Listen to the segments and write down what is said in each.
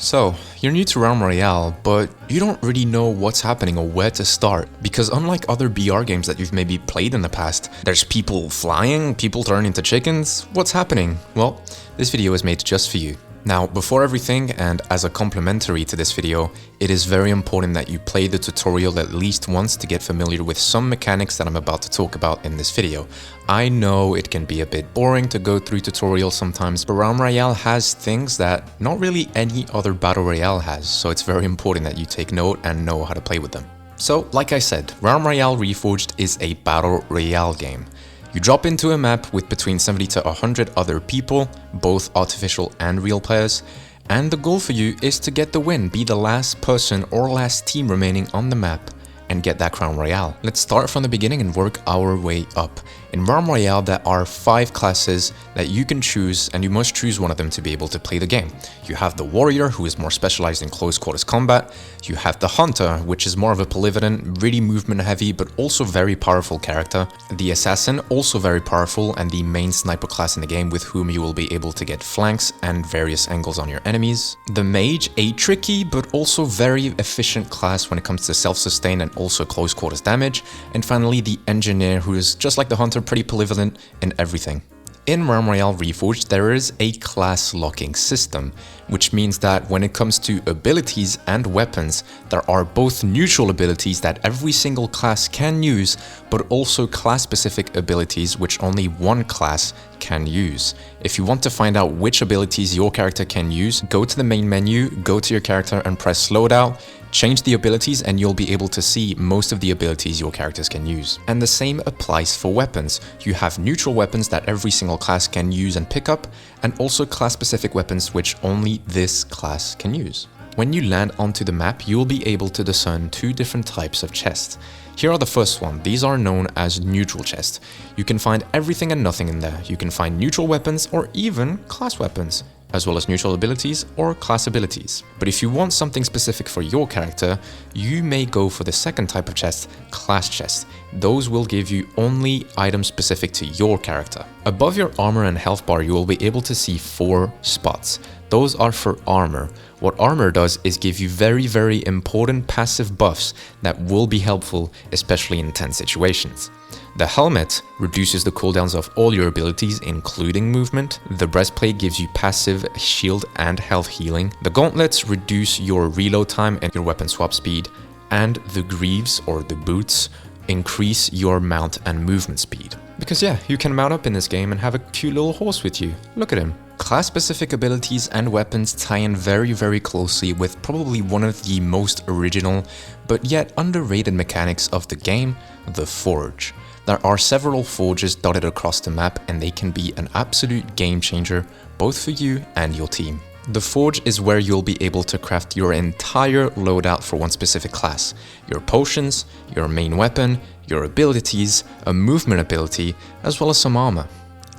So, you're new to Realm Royale, but you don't really know what's happening or where to start, because unlike other BR games that you've maybe played in the past, there's people flying, people turning into chickens. What's happening? Well, this video is made just for you. Now, before everything, and as a complimentary to this video, it is very important that you play the tutorial at least once to get familiar with some mechanics that I'm about to talk about in this video. I know it can be a bit boring to go through tutorials sometimes, but Realm Royale has things that not really any other Battle Royale has, so it's very important that you take note and know how to play with them. So, like I said, Realm Royale Reforged is a Battle Royale game. You drop into a map with between 70 to 100 other people, both artificial and real players, and the goal for you is to get the win, be the last person or last team remaining on the map, and get that Crown Royale. Let's start from the beginning and work our way up. In Realm Royale, there are 5 classes that you can choose, and you must choose one of them to be able to play the game. You have the Warrior, who is more specialized in close quarters combat. You have the Hunter, which is more of a polyvalent, really movement heavy, but also very powerful character. The Assassin, also very powerful, and the main sniper class in the game, with whom you will be able to get flanks and various angles on your enemies. The Mage, a tricky but also very efficient class when it comes to self-sustain and also close quarters damage. And finally, the Engineer, who is just like the Hunter, pretty polyvalent in everything. In Realm Royale Reforged, there is a class locking system, which means that when it comes to abilities and weapons, there are both neutral abilities that every single class can use, but also class-specific abilities which only one class can use. If you want to find out which abilities your character can use, go to the main menu, go to your character and press loadout, change the abilities, and you'll be able to see most of the abilities your characters can use. And the same applies for weapons. You have neutral weapons that every single class can use and pick up, and also class-specific weapons which only this class can use. When you land onto the map, you will be able to discern 2 different types of chests. Here are the first one. These are known as neutral chests. You can find everything and nothing in there. You can find neutral weapons or even class weapons, as well as neutral abilities or class abilities. But if you want something specific for your character, you may go for the second type of chest, class chest. Those will give you only items specific to your character. Above your armor and health bar, you will be able to see 4 spots. Those are for armor. What armor does is give you very important passive buffs that will be helpful, especially in tense situations. The helmet reduces the cooldowns of all your abilities, including movement. The breastplate gives you passive shield and health healing. The gauntlets reduce your reload time and your weapon swap speed. And the greaves, or the boots, increase your mount and movement speed. Because yeah, you can mount up in this game and have a cute little horse with you. Look at him. Class-specific abilities and weapons tie in very closely with probably one of the most original, but yet underrated mechanics of the game, the Forge. There are several forges dotted across the map, and they can be an absolute game changer, both for you and your team. The Forge is where you'll be able to craft your entire loadout for one specific class. Your potions, your main weapon, your abilities, a movement ability, as well as some armor.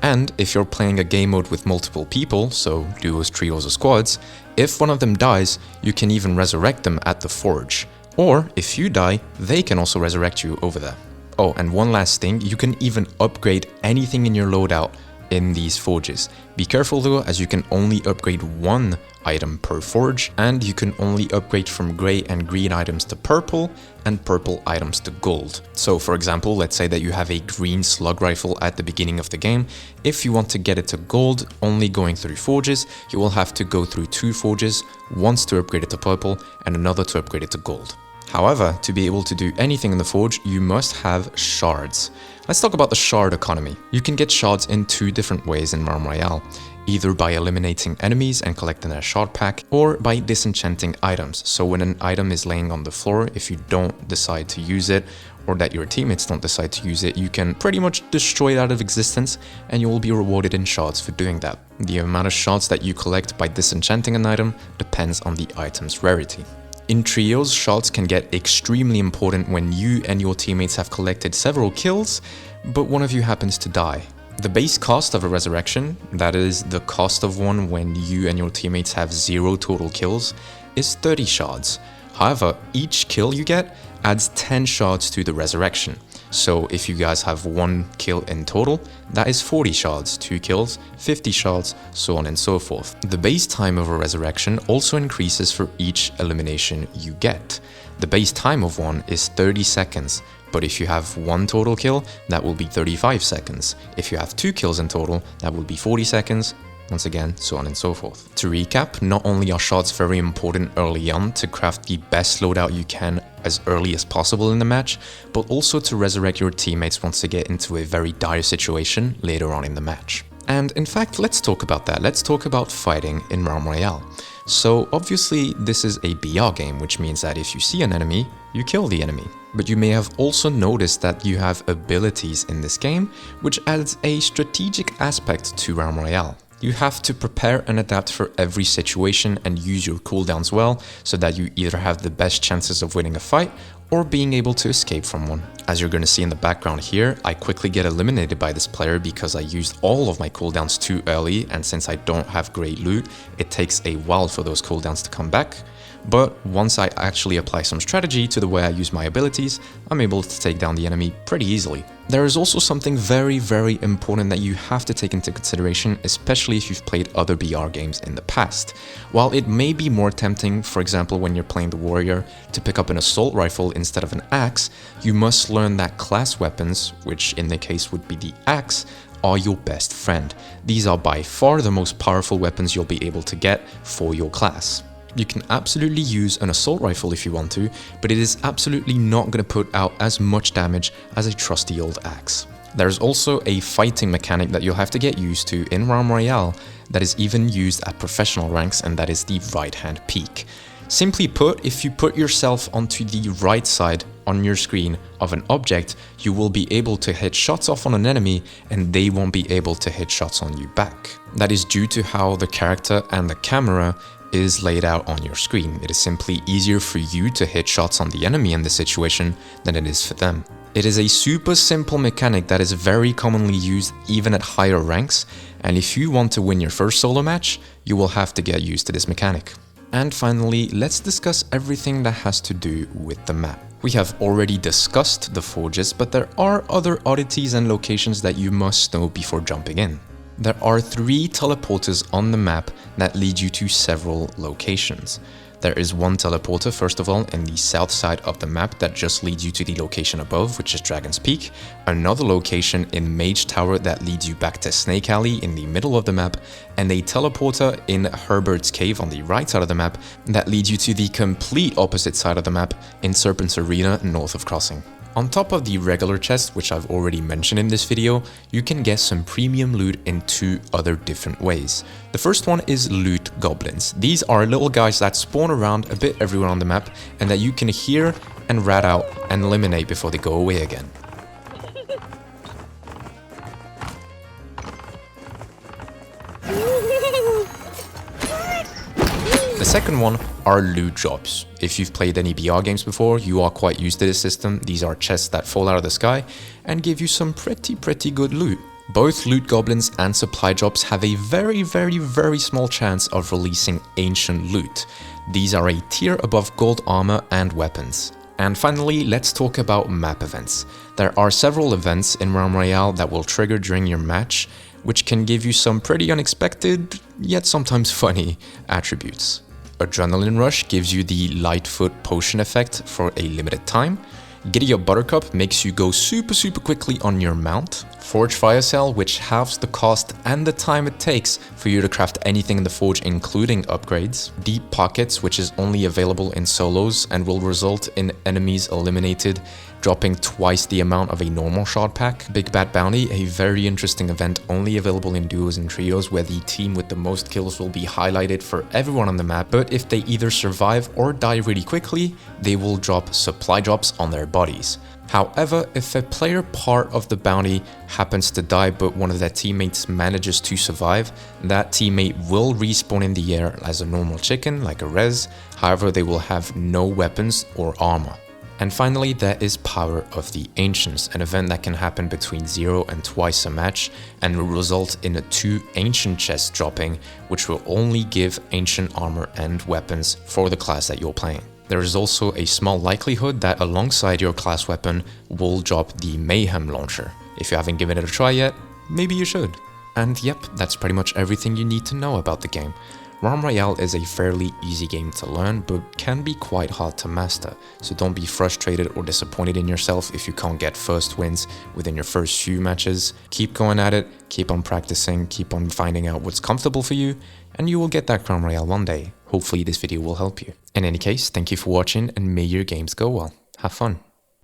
And if you're playing a game mode with multiple people, so duos, trios or squads, if one of them dies, you can even resurrect them at the Forge. Or if you die, they can also resurrect you over there. Oh, and one last thing, you can even upgrade anything in your loadout in these forges. Be careful though, as you can only upgrade 1 item per forge, and you can only upgrade from grey and green items to purple, and purple items to gold. So for example, let's say that you have a green slug rifle at the beginning of the game. If you want to get it to gold only going through forges, you will have to go through 2 forges, once to upgrade it to purple and another to upgrade it to gold. However, to be able to do anything in the Forge, you must have shards. Let's talk about the Shard Economy. You can get shards in 2 different ways in Realm Royale, either by eliminating enemies and collecting their shard pack, or by disenchanting items. So when an item is laying on the floor, if you don't decide to use it, or that your teammates don't decide to use it, you can pretty much destroy it out of existence, and you will be rewarded in shards for doing that. The amount of shards that you collect by disenchanting an item depends on the item's rarity. In trios, shards can get extremely important when you and your teammates have collected several kills, but one of you happens to die. The base cost of a resurrection, that is the cost of one when you and your teammates have 0 total kills, is 30 shards. However, each kill you get adds 10 shards to the resurrection. So if you guys have 1 kill in total, that is 40 shards, 2 kills, 50 shards, so on and so forth. The base time of a resurrection also increases for each elimination you get. The base time of one is 30 seconds, but if you have 1 total kill, that will be 35 seconds. If you have 2 kills in total, that will be 40 seconds, once again, so on and so forth. To recap, not only are shards very important early on to craft the best loadout you can as early as possible in the match, but also to resurrect your teammates once they get into a very dire situation later on in the match. And in fact, let's talk about that. Let's talk about fighting in Realm Royale. So obviously this is a BR game, which means that if you see an enemy, you kill the enemy. But you may have also noticed that you have abilities in this game, which adds a strategic aspect to Realm Royale. You have to prepare and adapt for every situation and use your cooldowns well, so that you either have the best chances of winning a fight or being able to escape from one. As you're going to see in the background here, I quickly get eliminated by this player because I used all of my cooldowns too early, and since I don't have great loot, it takes a while for those cooldowns to come back. But once I actually apply some strategy to the way I use my abilities, I'm able to take down the enemy pretty easily. There is also something very important that you have to take into consideration, especially if you've played other BR games in the past. While it may be more tempting, for example when you're playing the warrior, to pick up an assault rifle instead of an axe, you must learn that class weapons, which in the case would be the axe, are your best friend. These are by far the most powerful weapons you'll be able to get for your class. You can absolutely use an assault rifle if you want to, but it is absolutely not going to put out as much damage as a trusty old axe. There's also a fighting mechanic that you'll have to get used to in Realm Royale that is even used at professional ranks, and that is the right hand peek. Simply put, if you put yourself onto the right side on your screen of an object, you will be able to hit shots off on an enemy and they won't be able to hit shots on you back. That is due to how the character and the camera is laid out on your screen. It is simply easier for you to hit shots on the enemy in this situation than it is for them. It is a super simple mechanic that is very commonly used even at higher ranks, and if you want to win your first solo match, you will have to get used to this mechanic. And finally, let's discuss everything that has to do with the map. We have already discussed the forges, but there are other oddities and locations that you must know before jumping in. There are 3 teleporters on the map that lead you to several locations. There is one teleporter, first of all, in the south side of the map that just leads you to the location above, which is Dragon's Peak. Another location in Mage Tower that leads you back to Snake Alley in the middle of the map, and a teleporter in Herbert's Cave on the right side of the map that leads you to the complete opposite side of the map in Serpent's Arena north of Crossing. On top of the regular chest, which I've already mentioned in this video, you can get some premium loot in 2 other different ways. The first one is loot goblins. These are little guys that spawn around a bit everywhere on the map and that you can hear and rat out and eliminate before they go away again. The second one are loot drops. If you've played any BR games before, you are quite used to this system. These are chests that fall out of the sky and give you some pretty good loot. Both loot goblins and supply drops have a very small chance of releasing ancient loot. These are a tier above gold armor and weapons. And finally, let's talk about map events. There are several events in Realm Royale that will trigger during your match, which can give you some pretty unexpected, yet sometimes funny, attributes. Adrenaline Rush gives you the Lightfoot potion effect for a limited time. Giddy Up Buttercup makes you go super quickly on your mount. Forge Fire Cell, which halves the cost and the time it takes for you to craft anything in the forge, including upgrades. Deep Pockets, which is only available in solos and will result in enemies eliminated dropping twice the amount of a normal shard pack. Big Bad Bounty, a very interesting event only available in duos and trios, where the team with the most kills will be highlighted for everyone on the map, but if they either survive or die really quickly, they will drop supply drops on their bodies. However, if a player part of the bounty happens to die but one of their teammates manages to survive, that teammate will respawn in the air as a normal chicken, like a res. However, they will have no weapons or armor. And finally, there is Power of the Ancients, an event that can happen between 0 and twice a match and will result in 2 ancient chests dropping, which will only give ancient armor and weapons for the class that you're playing. There is also a small likelihood that alongside your class weapon will drop the Mayhem launcher. If you haven't given it a try yet, maybe you should. And yep, that's pretty much everything you need to know about the game. Realm Royale is a fairly easy game to learn, but can be quite hard to master, so don't be frustrated or disappointed in yourself if you can't get first wins within your first few matches. Keep going at it, keep on practicing, keep on finding out what's comfortable for you, and you will get that Realm Royale one day. Hopefully this video will help you. In any case, thank you for watching and may your games go well. Have fun.